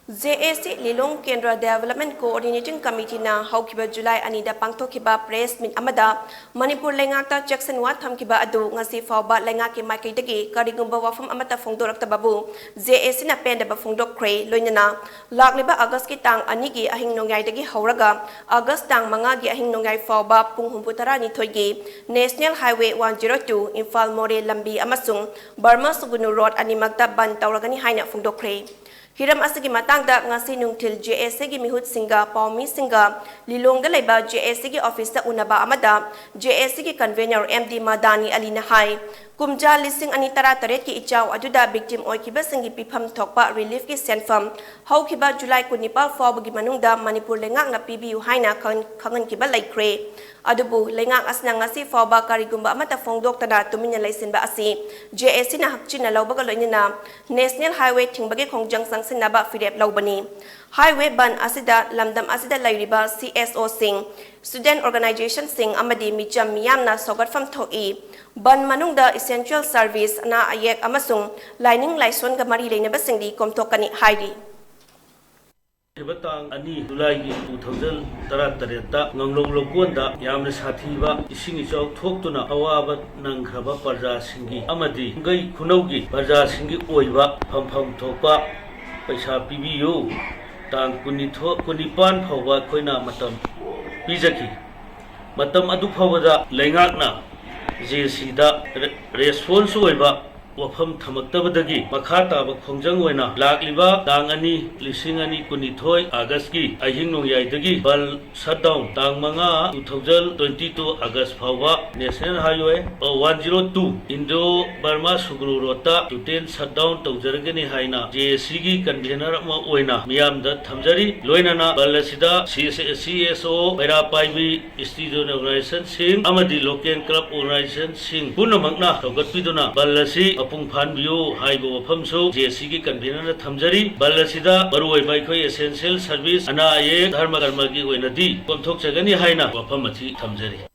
JAC Lilong Kendra Development Coordinating Committee na haukiba July anida pangthokiba press meet amada Manipur lengakta Jackson Wat thamkiba adu ngasi Faoba lengaki Nongyai Dagi karigumba wafam amata phongdoraktababu JAC na pendaba phongdokre loinana lakliba August ki tang anigi Ahing Nongyai Dagi Houraga August tang manga gi Ahing Nongyai Faoba Pung humputara ni thoigi National Highway 102 IMPHAL MOREH LAMBI AMASUNG BURMA SUGNU Road ANIMAKTA Bandh TOURAGANI haina phongdokre Hiram asagi matangda ngasi nungtil JAC gi mihut singa paumi singa Lilong da laiba JAC gi office da unaba amada JAC gi convener MD Madani Alina hai kumja lising ani tara taret ki ichaw aduda victim oikiba singi pifam thokpa relief ki senfam haukiba July kunipal Faoba gi manungda Manipur lengak na PBU haina khangan kiba laikre adubu lengak asna ngasi Faoba karigumba amata phongdok tada tuminya laisinba asi JAC na hakchina lawbaga loinina National Highway thingbagi khongjang sangsinaba firep lawbani Highway ban asida lamdam asida lairiba CSO sing student organization sing amadi micham miyamna sogatfam thoi ban manungda essential service na ayek amasung lining laison ga mari leinaba singdi komthokani hairi Tang ani July 2013 nganglong logonda yamna sathiba ising ichau thoktuna awaba nangkhaba parja singi amadi ngai khunaugi parja singi oiba phampham thokpa paisa pibiyu tang kunipan phawba khoina matam pijaki matam adu phawada lengakna JC da response oiba wafam thamaktabadagi makha taba khongjang oina lakliba tang ani lising ani kunithoi August ki Ahing Nongyai Dagi bal shutdown tang manga 2022 August Faoba National Highway 102 Indo Burma Sugru Rota total shutdown tawjaragani haina JAC gi convener ma oina miyamda thamjari loinana bal asida CSO Paira Paibi student organization sing amadi local club organization sing punamakna thogatpiduna bal asi apung phan biu haibo wafamsu JAC gi convener na thamjari balasida baroi bai khoi essential service ana ye dharma karma gi oinadi komthok chagani haina wafam athi thamjari